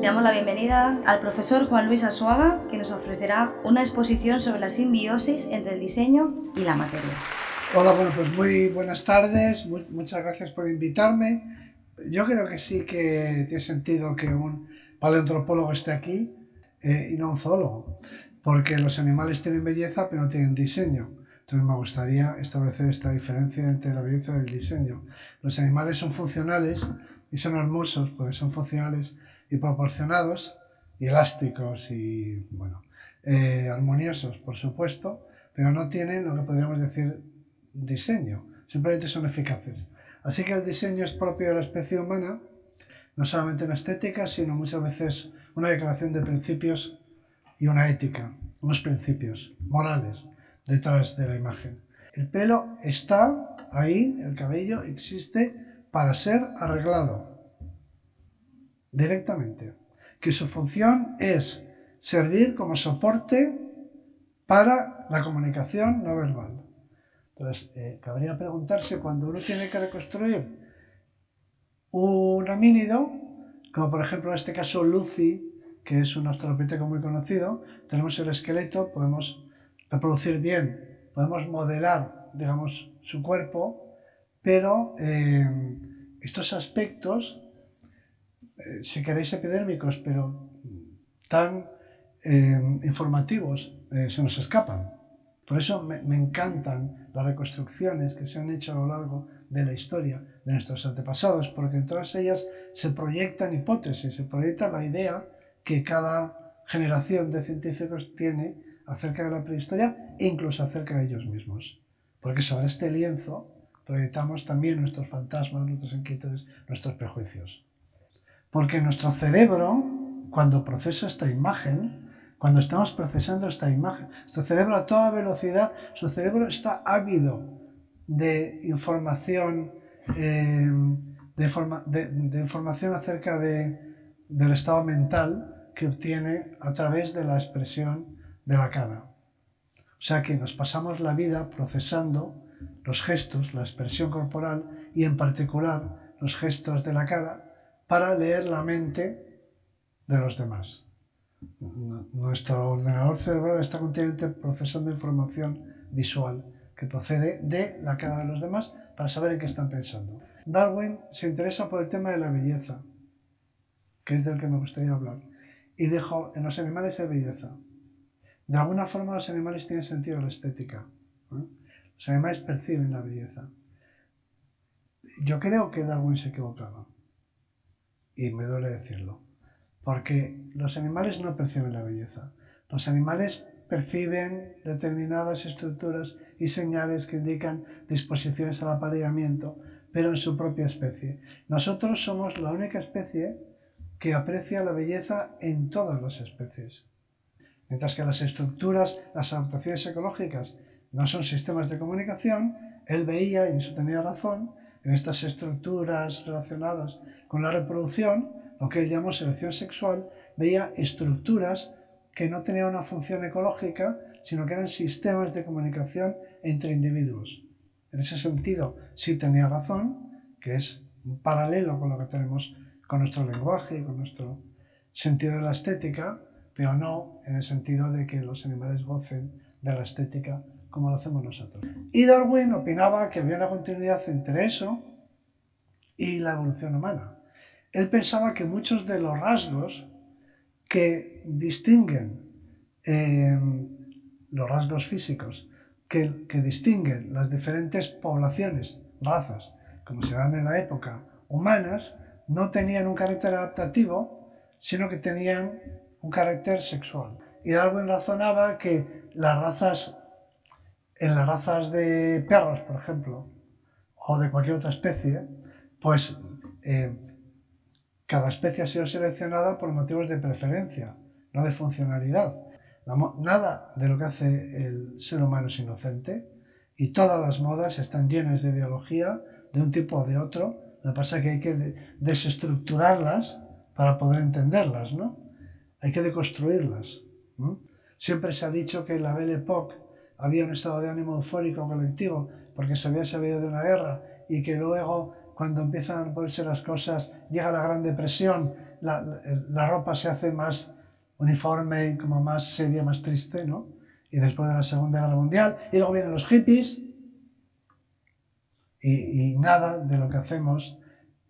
damos la bienvenida al profesor Juan Luis Arzuaga, que nos ofrecerá una exposición sobre la simbiosis entre el diseño y la materia. Hola, bueno, pues muy buenas tardes, muchas gracias por invitarme. Yo creo que sí que tiene sentido que un paleoantropólogo esté aquí y no un zoólogo, porque los animales tienen belleza pero no tienen diseño. Entonces me gustaría establecer esta diferencia entre la belleza y el diseño. Los animales son funcionales y son hermosos porque son funcionales y proporcionados y elásticos y, bueno, armoniosos, por supuesto, pero no tienen lo que podríamos decir diseño, simplemente son eficaces. Así que el diseño es propio de la especie humana, no solamente en estética, sino muchas veces una declaración de principios y una ética, unos principios morales detrás de la imagen. El pelo está ahí, el cabello existe para ser arreglado directamente, que su función es servir como soporte para la comunicación no verbal. Entonces, cabría preguntarse, cuando uno tiene que reconstruir un homínido, como por ejemplo en este caso Lucy, que es un australopiteco muy conocido, tenemos el esqueleto, podemos reproducir bien, podemos modelar, digamos, su cuerpo, pero estos aspectos, si queréis epidérmicos, pero tan informativos, se nos escapan. Por eso me encantan las reconstrucciones que se han hecho a lo largo de la historia de nuestros antepasados, porque en todas ellas se proyectan hipótesis, se proyecta la idea que cada generación de científicos tiene acerca de la prehistoria e incluso acerca de ellos mismos. Porque sobre este lienzo proyectamos también nuestros fantasmas, nuestras inquietudes, nuestros prejuicios. Porque nuestro cerebro, cuando procesa esta imagen, cuando estamos procesando esta imagen, nuestro cerebro a toda velocidad, su cerebro está ávido de información, de información acerca del estado mental que obtiene a través de la expresión de la cara. O sea que nos pasamos la vida procesando los gestos, la expresión corporal y en particular los gestos de la cara para leer la mente de los demás. Nuestro ordenador cerebral está continuamente procesando información visual que procede de la cara de los demás para saber en qué están pensando. Darwin se interesa por el tema de la belleza, que es del que me gustaría hablar, y dijo, en los animales hay belleza. De alguna forma los animales tienen sentido de la estética, ¿eh? Los animales perciben la belleza. Yo creo que Darwin se equivocaba, y me duele decirlo. Porque los animales no perciben la belleza. Los animales perciben determinadas estructuras y señales que indican disposiciones al apareamiento, pero en su propia especie. Nosotros somos la única especie que aprecia la belleza en todas las especies. Mientras que las estructuras, las adaptaciones ecológicas no son sistemas de comunicación, él veía, y en eso tenía razón, en estas estructuras relacionadas con la reproducción, lo que él llamó selección sexual, veía estructuras que no tenían una función ecológica, sino que eran sistemas de comunicación entre individuos. En ese sentido, sí tenía razón, que es un paralelo con lo que tenemos con nuestro lenguaje y con nuestro sentido de la estética, pero no en el sentido de que los animales gocen de la estética como lo hacemos nosotros. Y Darwin opinaba que había una continuidad entre eso y la evolución humana. Él pensaba que muchos de los rasgos que distinguen, los rasgos físicos, que distinguen las diferentes poblaciones, razas, como se llaman en la época, humanas, no tenían un carácter adaptativo, sino que tenían un carácter sexual. Y Darwin razonaba que en las razas de perros, por ejemplo, o de cualquier otra especie, pues cada especie ha sido seleccionada por motivos de preferencia, no de funcionalidad. Nada de lo que hace el ser humano es inocente y todas las modas están llenas de ideología de un tipo o de otro. Lo que pasa es que hay que desestructurarlas para poder entenderlas, ¿no? Hay que deconstruirlas. Siempre se ha dicho que en la Belle Époque había un estado de ánimo eufórico colectivo porque se había sabido de una guerra y que luego, cuando empiezan a ponerse las cosas, llega la Gran Depresión, la ropa se hace más uniforme, como más seria, más triste, ¿no? Y después de la Segunda Guerra Mundial, y luego vienen los hippies, y nada de lo que hacemos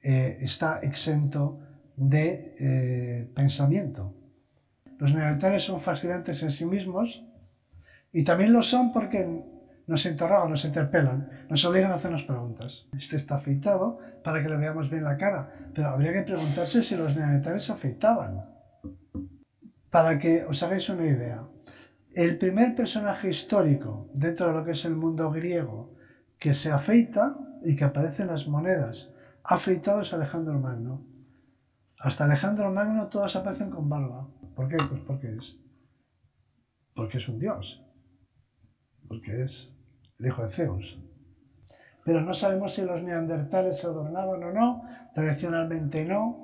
está exento de pensamiento. Los neandertales son fascinantes en sí mismos, y también lo son porque nos interrogan, nos interpelan, nos obligan a hacernos preguntas. Este está afeitado para que le veamos bien la cara, pero habría que preguntarse si los neandertales afeitaban. Para que os hagáis una idea, el primer personaje histórico dentro de lo que es el mundo griego que se afeita y que aparece en las monedas afeitado es Alejandro Magno. Hasta Alejandro Magno todos aparecen con barba. ¿Por qué? Pues porque es un dios. Porque es el hijo de Zeus. Pero no sabemos si los neandertales se adornaban o no, tradicionalmente no.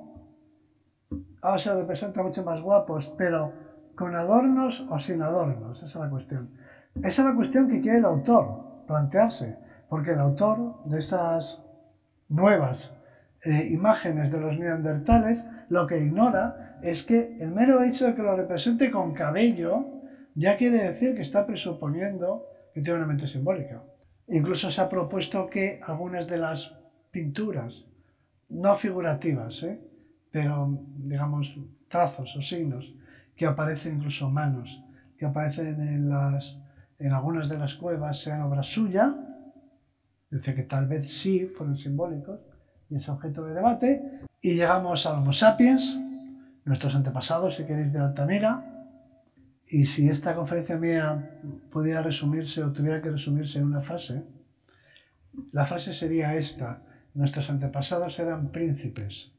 Ahora se representa mucho más guapos, pero con adornos o sin adornos, esa es la cuestión. Esa es la cuestión que quiere el autor plantearse, porque el autor de estas nuevas imágenes de los neandertales lo que ignora es que el mero hecho de que lo represente con cabello ya quiere decir que está presuponiendo que tiene una mente simbólica. Incluso se ha propuesto que algunas de las pinturas, no figurativas, pero digamos trazos o signos, que aparecen incluso manos, que aparecen en algunas de las cuevas, sean obra suya, es decir, que tal vez sí fueron simbólicos, y es objeto de debate, y llegamos al Homo sapiens, nuestros antepasados, si queréis, de Altamira. Y si esta conferencia mía pudiera resumirse o tuviera que resumirse en una frase, la frase sería esta: nuestros antepasados eran príncipes,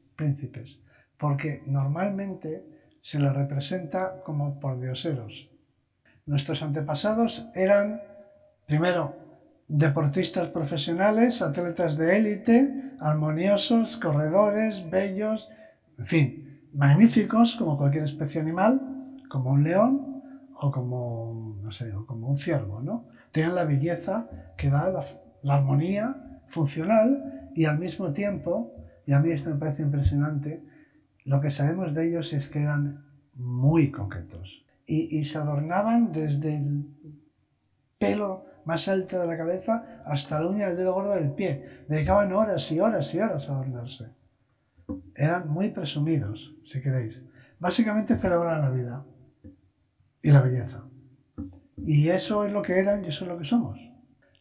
porque normalmente se los representa como pordioseros. Nuestros antepasados eran, primero, deportistas profesionales, atletas de élite, armoniosos, corredores, bellos, en fin, magníficos como cualquier especie animal, como un león, o como, no sé, o como un ciervo, ¿no? Tienen la belleza que da la armonía funcional y al mismo tiempo, y a mí esto me parece impresionante, lo que sabemos de ellos es que eran muy coquetos y se adornaban desde el pelo más alto de la cabeza hasta la uña del dedo gordo del pie. Dedicaban horas y horas y horas a adornarse. Eran muy presumidos, si queréis. Básicamente celebraban la vida y la belleza. Y eso es lo que eran y eso es lo que somos.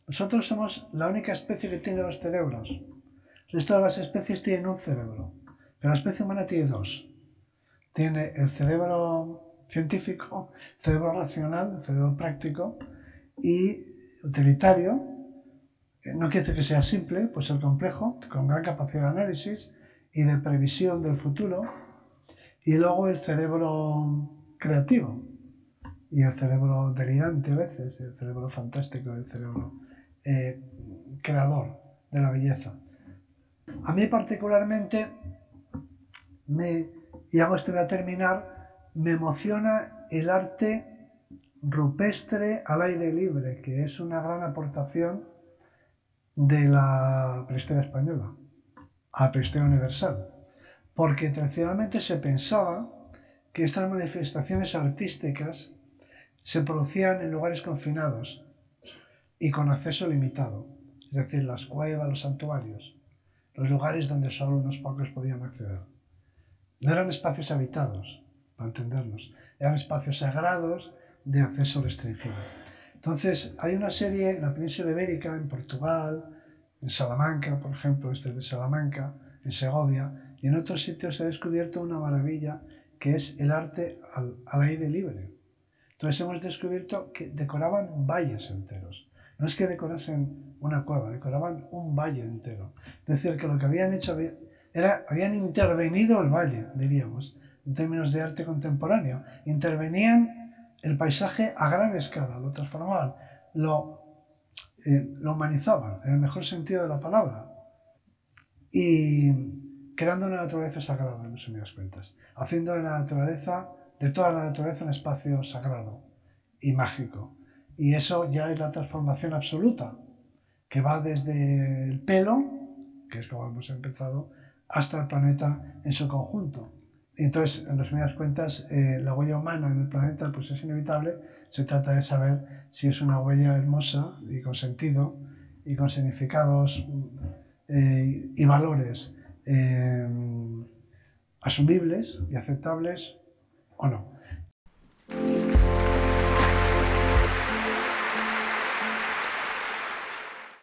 Nosotros somos la única especie que tiene dos cerebros. El resto de las especies tienen un cerebro, pero la especie humana tiene dos. Tiene el cerebro científico, el cerebro racional, el cerebro práctico y utilitario. No quiere decir que sea simple, puede ser complejo, con gran capacidad de análisis y de previsión del futuro. Y luego el cerebro creativo, y el cerebro delirante a veces, el cerebro fantástico, el cerebro creador de la belleza. A mí particularmente, y hago esto para terminar, me emociona el arte rupestre al aire libre, que es una gran aportación de la prehistoria española, a la prehistoria universal, porque tradicionalmente se pensaba que estas manifestaciones artísticas se producían en lugares confinados y con acceso limitado, es decir, las cuevas, los santuarios, los lugares donde solo unos pocos podían acceder. No eran espacios habitados, para entendernos, eran espacios sagrados de acceso restringido. Entonces, hay una serie en la península ibérica, en Portugal, en Salamanca, por ejemplo, este de Salamanca, en Segovia, y en otros sitios se ha descubierto una maravilla que es el arte al aire libre. Entonces hemos descubierto que decoraban valles enteros. No es que decorasen una cueva, decoraban un valle entero. Es decir, que lo que habían hecho habían intervenido el valle, diríamos, en términos de arte contemporáneo. Intervenían el paisaje a gran escala, lo transformaban, lo humanizaban, en el mejor sentido de la palabra. Y creando una naturaleza sagrada, en resumidas cuentas. Haciendo de toda la naturaleza un espacio sagrado y mágico. Y eso ya es la transformación absoluta, que va desde el pelo, que es como hemos empezado, hasta el planeta en su conjunto. Y entonces, en resumidas cuentas, la huella humana en el planeta pues es inevitable. Se trata de saber si es una huella hermosa y con sentido y con significados y valores asumibles y aceptables o no.